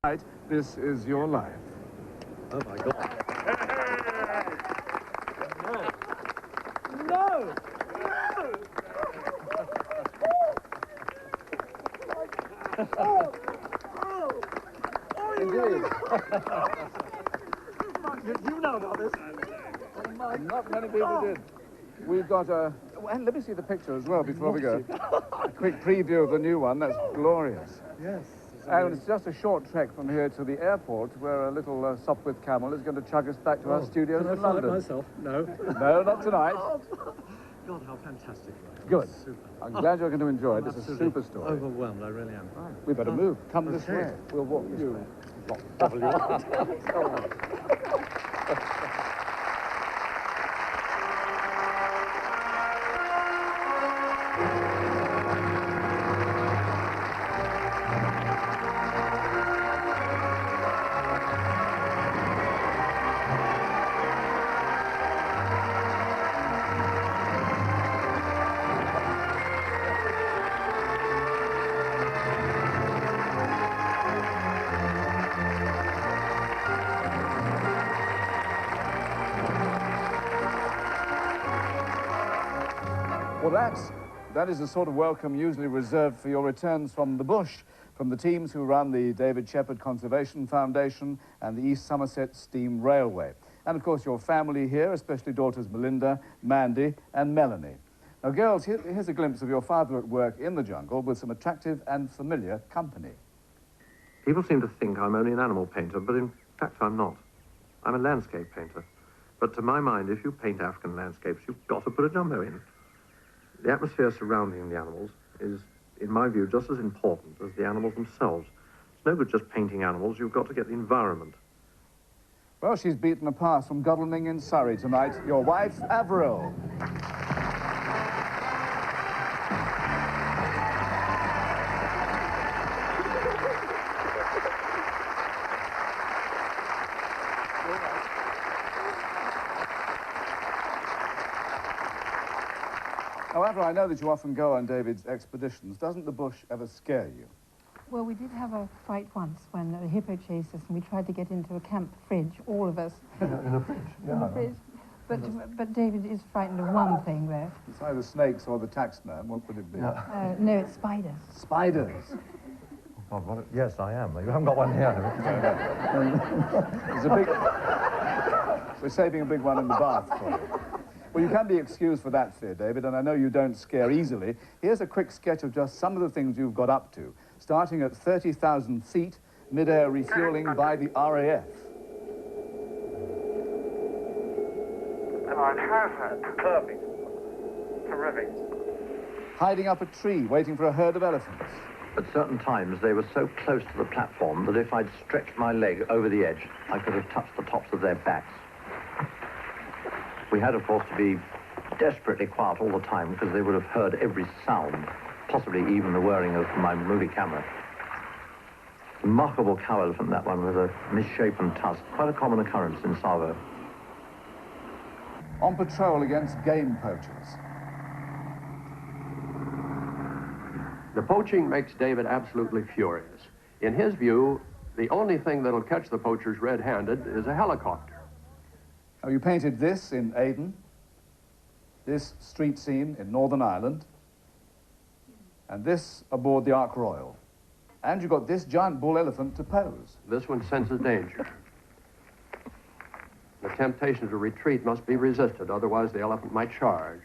Right, this is your life. Oh my God. No! Oh! Indeed. Did you know about this? Not many people did. We've got a... Well, let me see the picture as well before we go. A quick preview of the new one. That's glorious. Yes. And it's just a short trek from here to the airport, where a little Sopwith camel is going to chug us back to our studios Can I in fly it London. myself? No. No, not tonight. God, how fantastic. Good. Super. I'm glad you're going to enjoy it. It's a Absolutely super story. Overwhelmed, I really am. Right. We better move. Come this way. We'll walk you. Well, that is the sort of welcome usually reserved for your returns from the bush, from the teams who run the David Shepherd Conservation Foundation and the East Somerset Steam Railway. And, of course, your family here, especially daughters Melinda, Mandy and Melanie. Now, girls, here's a glimpse of your father at work in the jungle with some attractive and familiar company. People seem to think I'm only an animal painter, but in fact I'm not. I'm a landscape painter. But to my mind, if you paint African landscapes, you've got to put a jumbo in. The atmosphere surrounding the animals is, in my view, just as important as the animals themselves. It's no good just painting animals, you've got to get the environment. Well, she's beaten a pass from Godalming in Surrey tonight. Your wife, Avril. However, I know that you often go on David's expeditions. Doesn't the bush ever scare you? Well, we did have a fight once when a hippo chased us and we tried to get into a camp fridge, all of us. In a fridge? Yeah. In the fridge. But David is frightened of one thing, though. It's either snakes or the taxman. What would it be? Yeah. No, it's spiders. Spiders. Oh, God, yes, I am. You haven't got one here. There's a big... We're saving a big one in the bath for you. Well, you can be excused for that fear, David, and I know you don't scare easily. Here's a quick sketch of just some of the things you've got up to, starting at 30,000 feet, mid-air refueling by the RAF. Perfect. Terrific. Hiding up a tree, waiting for a herd of elephants. At certain times, they were so close to the platform that if I'd stretched my leg over the edge, I could have touched the tops of their backs. We had, of course, to be desperately quiet all the time because they would have heard every sound, possibly even the whirring of my movie camera. Remarkable cow elephant, that one, with a misshapen tusk. Quite a common occurrence in Savo. On patrol against game poachers. The poaching makes David absolutely furious. In his view, the only thing that'll catch the poachers red-handed is a helicopter. Now, you painted this in Aden, this street scene in Northern Ireland, and this aboard the Ark Royal. And you got this giant bull elephant to pose. This one senses danger. The temptation to retreat must be resisted, otherwise the elephant might charge.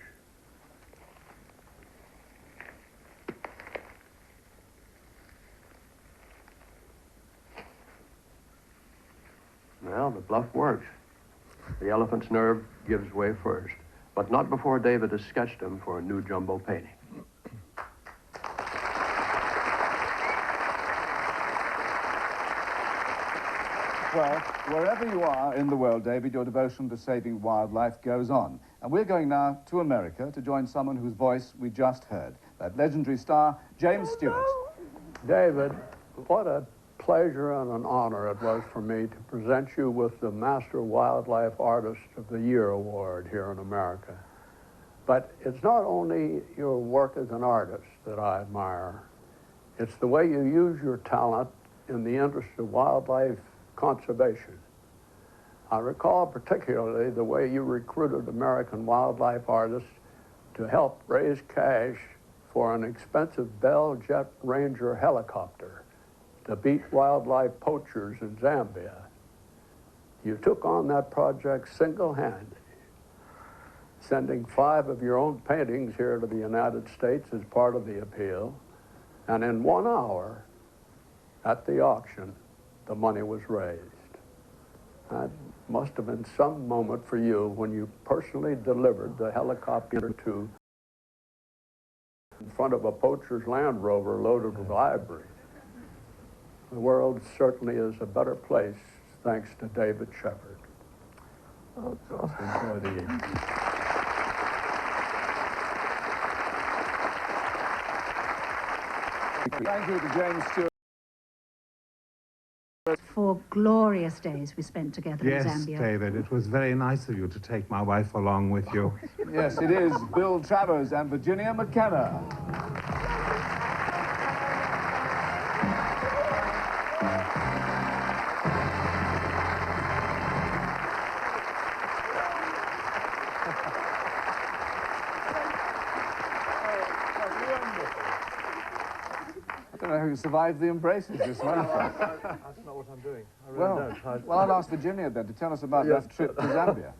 Well, the bluff works. The elephant's nerve gives way first, but not before David has sketched him for a new jumbo painting. Well, wherever you are in the world, David, your devotion to saving wildlife goes on. And we're going now to America to join someone whose voice we just heard, that legendary star, James Stewart. David, what a pleasure and an honor it was for me to present you with the Master Wildlife Artist of the Year award here in America. But it's not only your work as an artist that I admire. It's the way you use your talent in the interest of wildlife conservation. I recall particularly the way you recruited American wildlife artists to help raise cash for an expensive Bell Jet Ranger helicopter to beat wildlife poachers in Zambia. You took on that project single-handed, sending 5 of your own paintings here to the United States as part of the appeal, and in 1 hour at the auction, the money was raised. That must have been some moment for you when you personally delivered the helicopter to in front of a poacher's Land Rover loaded with ivory. The world certainly is a better place thanks to David Shepard. Oh, God. Enjoy the evening. Thank you to James Stewart. 4 glorious days we spent together in Zambia. Yes, David, it was very nice of you to take my wife along with you. Yes, it is Bill Travers and Virginia McKenna. I don't know how you survived the embraces this month. That's not what I'm doing. I really don't. Well, I'll ask Virginia then to tell us about that trip to Zambia.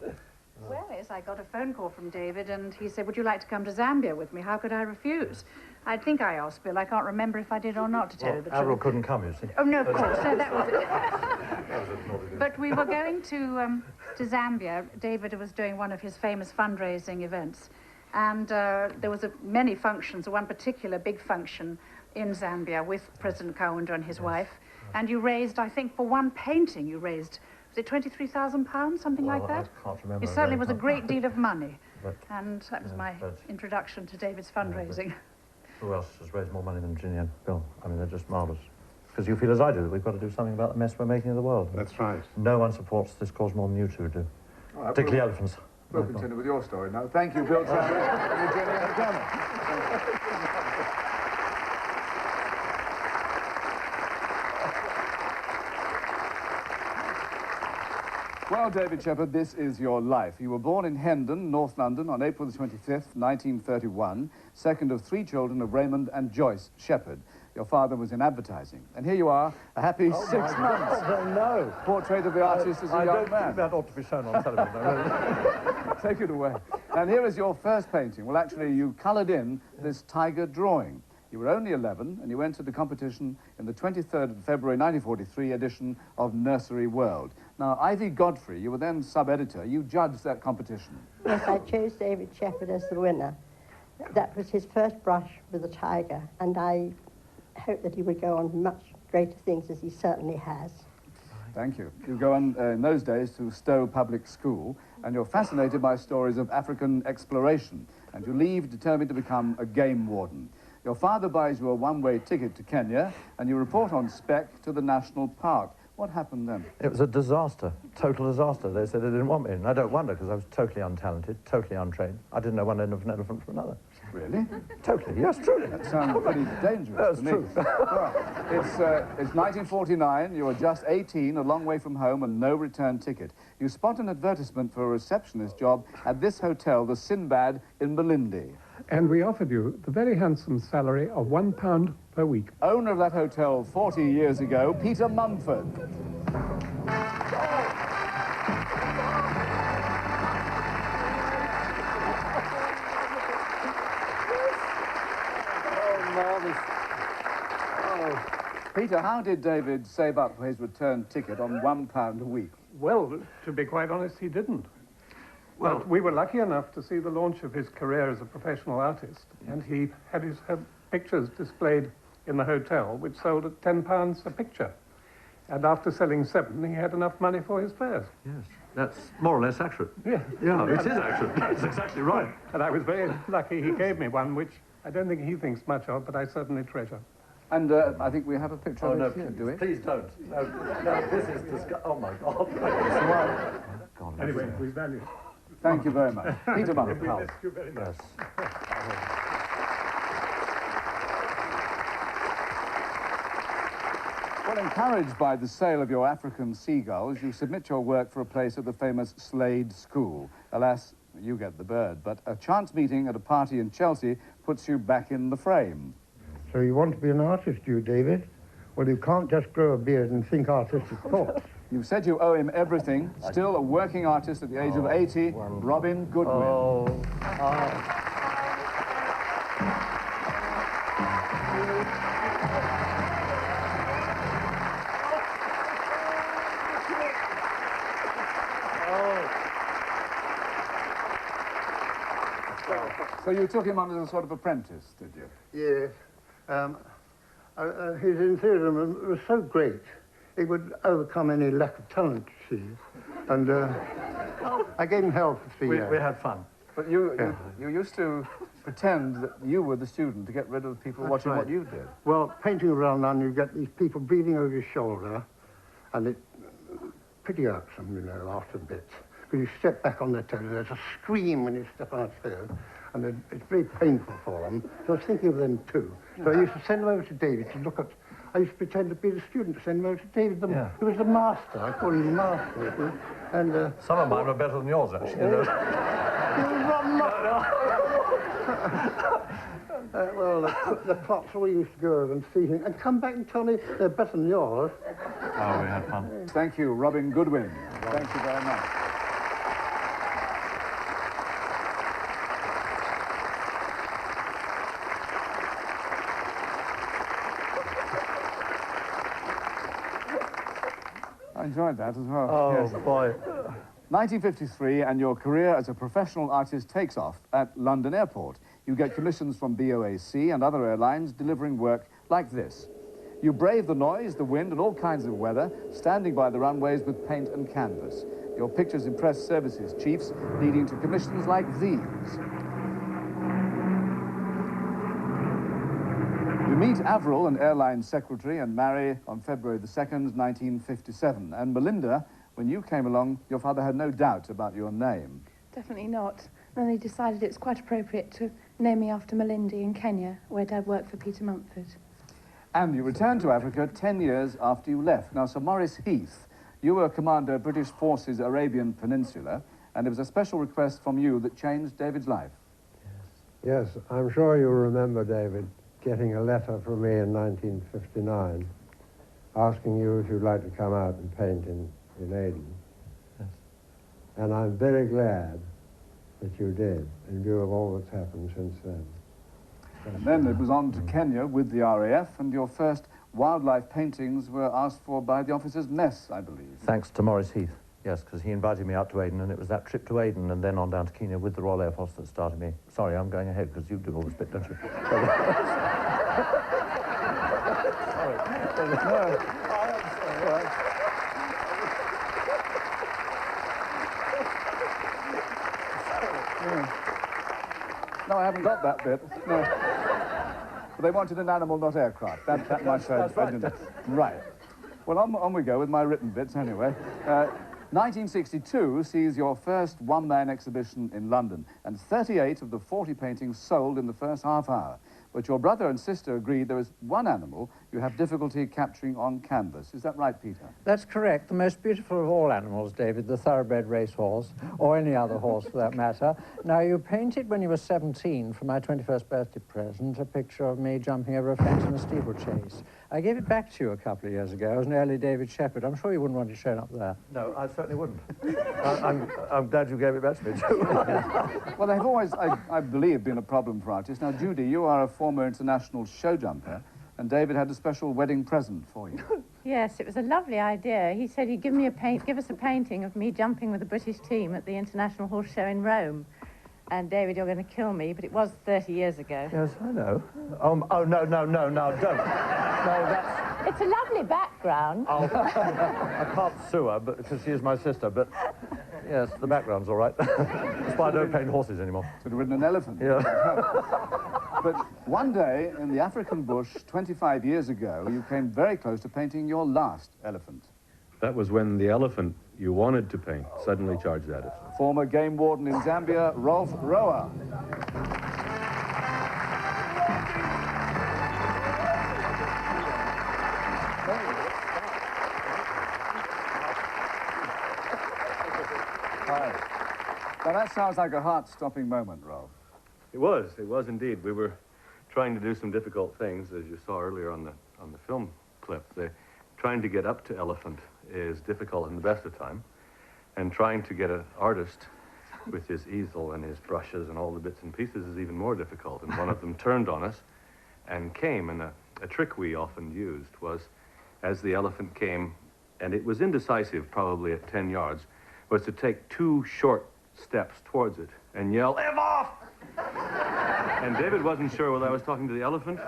Well, yes, I got a phone call from David, and he said, would you like to come to Zambia with me? How could I refuse? I think I asked Bill. I can't remember if I did or not, to tell you the truth. Avril couldn't come, you see. Oh, no, of course. No, that was it. But we were going to Zambia. David was doing one of his famous fundraising events. And there was many functions, one particular big function in Zambia with President Kaunda and his wife. And you raised, I think, for one painting, you raised, was it £23,000, something like that? I can't remember. It certainly was a great deal of money. But, and that was my introduction to David's fundraising. Who else has raised more money than Virginia and Bill? I mean, they're just marvellous. Because you feel as I do, that we've got to do something about the mess we're making of the world. That's right. No one supports this cause more than you two do. Right, particularly elephants. We'll continue with your story now. Thank you, Bill Travers and Virginia McKenna. Well, David Shepard, this is your life. You were born in Hendon, North London, on April the 25th, 1931, second of 3 children of Raymond and Joyce Shepard. Your father was in advertising. And here you are, a happy 6 months. Oh, no. Portrait of the artist as a young man. I don't think that ought to be shown on television. Really. Take it away. And here is your first painting. Well, actually, you coloured in this tiger drawing. You were only 11, and you entered the competition in the 23rd of February 1943 edition of Nursery World. Now, Ivy Godfrey, you were then sub-editor. You judged that competition. Yes, I chose David Shepard as the winner. That was his first brush with a tiger, and I hope that he would go on to much greater things, as he certainly has. Thank you. You go on, in those days, to Stowe Public School, and you're fascinated by stories of African exploration, and you leave determined to become a game warden. Your father buys you a one-way ticket to Kenya, and you report on spec to the national park. What happened then? It was a disaster, total disaster. They said they didn't want me, and I don't wonder, because I was totally untalented, totally untrained. I didn't know one end of an elephant from another. Really? Totally, yes, truly. That sounds pretty dangerous to me. True. Well, it's 1949, you are just 18, a long way from home, and no return ticket. You spot an advertisement for a receptionist job at this hotel, the Sinbad in Malindi. And we offered you the very handsome salary of £1 per week. Owner of that hotel 40 years ago, Peter Mumford. Peter, how did David save up for his return ticket on £1 a week? Well, to be quite honest, he didn't. Well, but we were lucky enough to see the launch of his career as a professional artist, and he had his pictures displayed in the hotel, which sold at £10 a picture. And after selling 7, he had enough money for his fares. Yes, that's more or less accurate. Yeah, it is accurate. That's exactly right. And I was very lucky he gave me one, which I don't think he thinks much of, but I certainly treasure. And I think we have a picture of it here, do we? Please don't. No, this is disgusting. Oh, my God. God, anyway, we value it. Thank you very much. Peter Mumford. Thank you very much. Yes. Well, encouraged by the sale of your African seagulls, you submit your work for a place at the famous Slade School. Alas, you get the bird, but a chance meeting at a party in Chelsea puts you back in the frame. So you want to be an artist, you, David? Well, you can't just grow a beard and think artistic thoughts. You've said you owe him everything. Still a working artist at the age of 80, Robin Goodwin. So you took him on as a sort of apprentice, did you? Yes. His enthusiasm was so great, it would overcome any lack of talent, you see. And I gave him hell for 3 years. We had fun. But you used to pretend that you were the student to get rid of people watching what you did. Well, painting around now, you get these people breathing over your shoulder, and it's pretty irksome, you know, after a bit. Because you step back on their toes, there's a scream when you step on their toes, and it's very painful for them. So I was thinking of them too. So I used to send them over to David to look at. I used to pretend to be the student to send them over to David. He was the master. I call him the master. And some of mine were better than yours, actually. Well, the plots all used to go over and see him and come back and tell me they're better than yours. Oh, we had fun. Thank you, Robin Goodwin. Thank you very much. I enjoyed that as well. Oh, yes. boy. 1953, and your career as a professional artist takes off at London Airport. You get commissions from BOAC and other airlines delivering work like this. You brave the noise, the wind, and all kinds of weather, standing by the runways with paint and canvas. Your pictures impress services chiefs, leading to commissions like these. You meet Avril, an airline secretary, and marry on February the 2nd, 1957. And Melinda, when you came along, your father had no doubt about your name. Definitely not. And they decided it's quite appropriate to name me after Malindi in Kenya, where Dad worked for Peter Mumford. And you returned to Africa 10 years after you left. Now, Sir Maurice Heath, you were Commander British Forces Arabian Peninsula, and it was a special request from you that changed David's life. Yes, I'm sure you'll remember, David, getting a letter from me in 1959 asking you if you'd like to come out and paint in Aden. Yes. And I'm very glad that you did, in view of all that's happened since then. And then it was on to Kenya with the RAF, and your first wildlife paintings were asked for by the officers' mess, I believe. Thanks to Maurice Heath, yes, because he invited me out to Aden, and it was that trip to Aden and then on down to Kenya with the Royal Air Force that started me. Sorry, I'm going ahead, because you do all this bit, don't you? Sorry. No, I haven't got that bit. No. But they wanted an animal, not aircraft. That much I didn't. Right. Well, on we go with my written bits anyway. 1962 sees your first one-man exhibition in London, and 38 of the 40 paintings sold in the first half hour. But your brother and sister agreed there is one animal you have difficulty capturing on canvas. Is that right, Peter? That's correct. The most beautiful of all animals, David, the thoroughbred racehorse, or any other horse for that matter. Now, you painted when you were 17 for my 21st birthday present a picture of me jumping over a fence in a steeplechase. I gave it back to you a couple of years ago. It was an early David Shepherd. I'm sure you wouldn't want it shown up there. No, I certainly wouldn't. I'm glad you gave it back to me, too. Well, they've always, I believe, been a problem for artists. Now, Judy, you are a former international show jumper, and David had a special wedding present for you. Yes, it was a lovely idea. He said he'd give us a painting of me jumping with the British team at the International Horse Show in Rome. And David, you're going to kill me, but it was 30 years ago. Yes, I know. Oh, no, don't. No, that's... It's a lovely background. I can't sue her, because she is my sister, but yes, the background's all right. That's why I don't paint horses anymore. Should have ridden an elephant. Yeah. But one day in the African bush, 25 years ago, you came very close to painting your last elephant. That was when the elephant you wanted to paint suddenly charged at us. Former game warden in Zambia, Rolf Roa. Now, that sounds like a heart-stopping moment, Rolf. It was indeed. We were trying to do some difficult things, as you saw earlier on the film clip. Trying to get up to elephant is difficult in the best of time, and trying to get an artist with his easel and his brushes and all the bits and pieces is even more difficult. And one of them turned on us and came, and a trick we often used was, as the elephant came, and it was indecisive probably at 10 yards, was to take 2 short steps towards it and yell, "Live off!" And David wasn't sure whether I was talking to the elephant.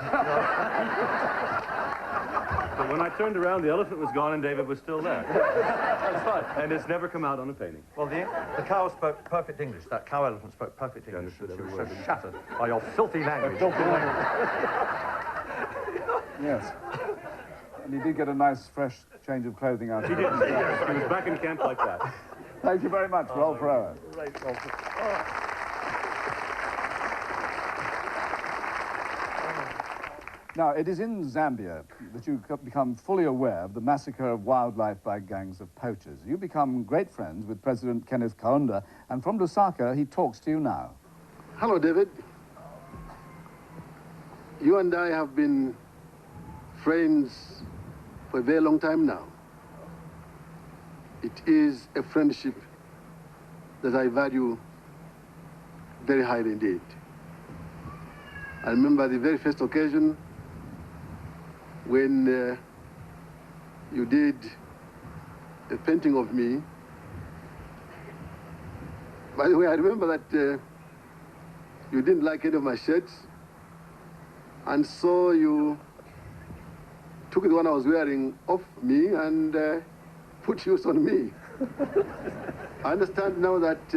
But when I turned around, the elephant was gone and David was still there. That's right. And it's never come out on a painting. Well, the cow spoke perfect English. That cow elephant spoke perfect English. Understood She every was word. so shattered by your filthy language. Yes. And he did get a nice, fresh change of clothing out of it. He did. Yes. He was back in camp like that. Thank you very much, Rolf Rowan. Right, Rolf. Now, it is in Zambia that you become fully aware of the massacre of wildlife by gangs of poachers. You become great friends with President Kenneth Kaunda, and from Lusaka, he talks to you now. Hello, David. You and I have been friends for a very long time now. It is a friendship that I value very highly indeed. I remember the very first occasion when you did a painting of me. By the way, I remember that you didn't like any of my shirts, and so you took the one I was wearing off me and put yours on me. I understand now that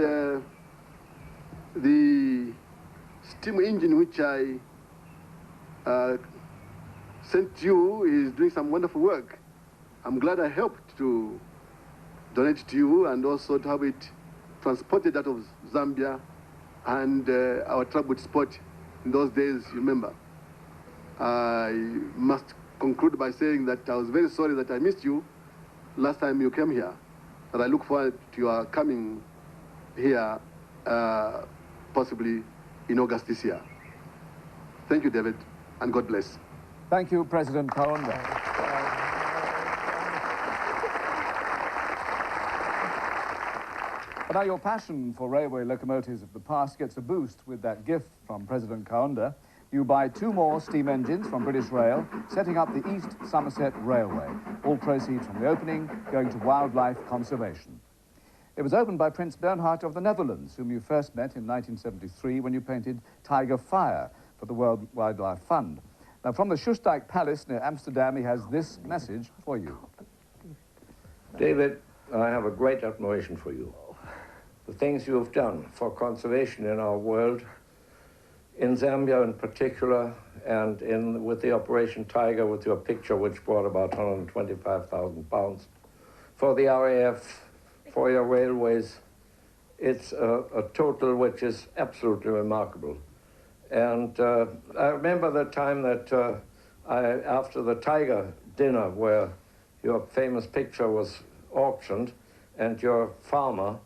the steam engine which I sent you is doing some wonderful work. I'm glad I helped to donate to you and also to have it transported out of Zambia and our troubled spot in those days, you remember. I must conclude by saying that I was very sorry that I missed you last time you came here, but I look forward to your coming here possibly in August this year. Thank you, David, and God bless. Thank you, President Kaunda. But now your passion for railway locomotives of the past gets a boost with that gift from President Kaunda. You buy 2 more steam engines from British Rail, setting up the East Somerset Railway. All proceeds from the opening going to wildlife conservation. It was opened by Prince Bernhard of the Netherlands, whom you first met in 1973 when you painted Tiger Fire for the World Wildlife Fund. Now, from the Soestdijk Palace near Amsterdam, he has this message for you. David, I have a great admiration for you. The things you have done for conservation in our world, in Zambia in particular, and with the Operation Tiger, with your picture, which brought about £125,000, for the RAF, for your railways, it's a total which is absolutely remarkable. And I remember the time that after the Tiger dinner, where your famous picture was auctioned, and your farmer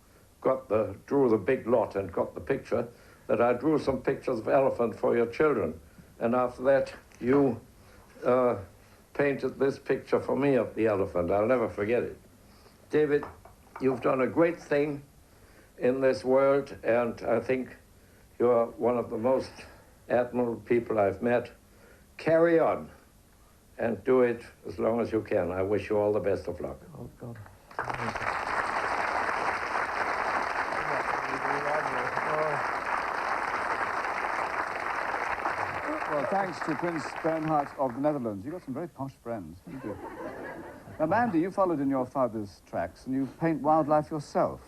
drew the big lot and got the picture, that I drew some pictures of elephant for your children. And after that, you painted this picture for me of the elephant. I'll never forget it. David, you've done a great thing in this world, and I think you're one of the most admirable people I've met. Carry on and do it as long as you can. I wish you all the best of luck. Oh, God. Well, thanks to Prince Bernhard of the Netherlands. You've got some very posh friends, haven't you? Now, Mandy, you followed in your father's tracks, and you paint wildlife yourself.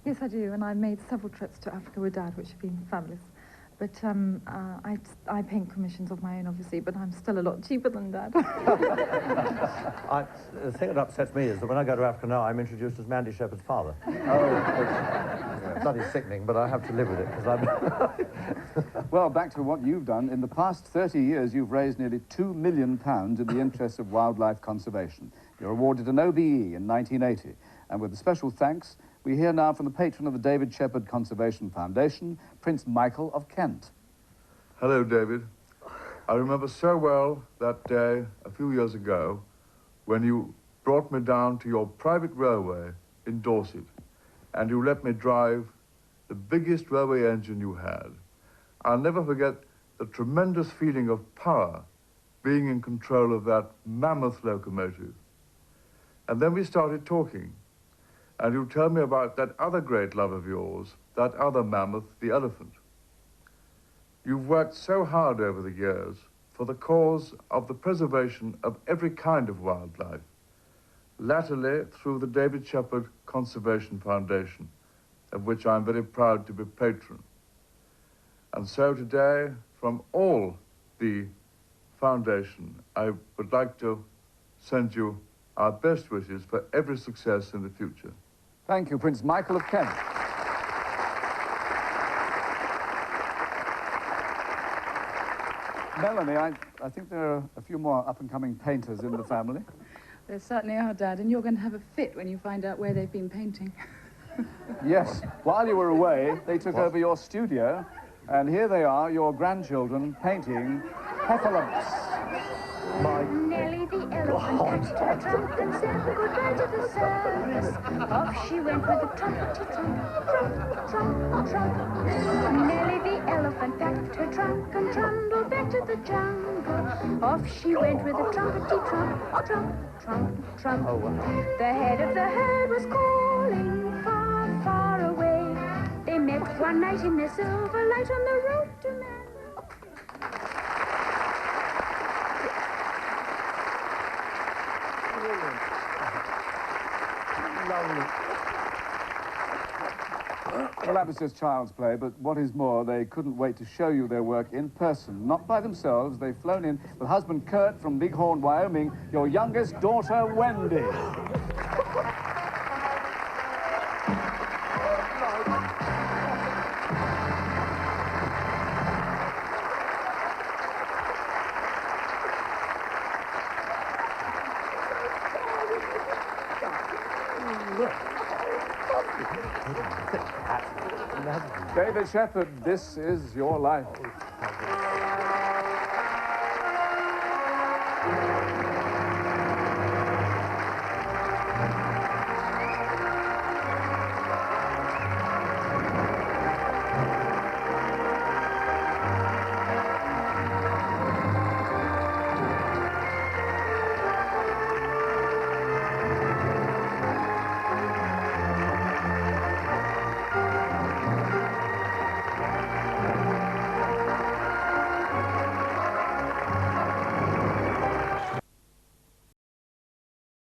Yes, I do, and I made several trips to Africa with Dad, which have been fabulous. But I paint commissions of my own, obviously, but I'm still a lot cheaper than Dad. The thing that upsets me is that when I go to Africa now, I'm introduced as Mandy Shepherd's father. It's bloody sickening, but I have to live with it, because I'm... Well, back to what you've done. In the past 30 years, you've raised nearly £2 million in the interests of wildlife conservation. You're awarded an OBE in 1980, and with a special thanks, We hear now from the patron of the David Shepherd Conservation Foundation, Prince Michael of Kent. Hello, David. I remember so well that day a few years ago when you brought me down to your private railway in Dorset, and you let me drive the biggest railway engine you had. I'll never forget the tremendous feeling of power being in control of that mammoth locomotive. And then we started talking, and you tell me about that other great love of yours, that other mammoth, the elephant. You've worked so hard over the years for the cause of the preservation of every kind of wildlife, latterly through the David Shepherd Conservation Foundation, of which I'm very proud to be patron. And so today, from all the foundation, I would like to send you our best wishes for every success in the future. Thank you, Prince Michael of Kent. Melanie, I think there are a few more up-and-coming painters in the family. There certainly are, Dad, and you're going to have a fit when you find out where they've been painting. Yes, while you were away, they took over your studio, and here they are, your grandchildren, painting heffalumps. Nellie the elephant touched her trunk and said goodbye to the circus. Off she went with a trumpety trump, trump, trump, trump. Nellie the elephant packed her trunk and trundled back to the jungle. Off she went with a trumpety trump, trump, trump, trump. The head of the herd was calling far, far away. They met one night in their silver light on the road to man. Well, that was just child's play, but what is more, they couldn't wait to show you their work in person. Not by themselves, they've flown in with husband Kurt from Bighorn, Wyoming, your youngest daughter, Wendy. David Shepherd, this is your life.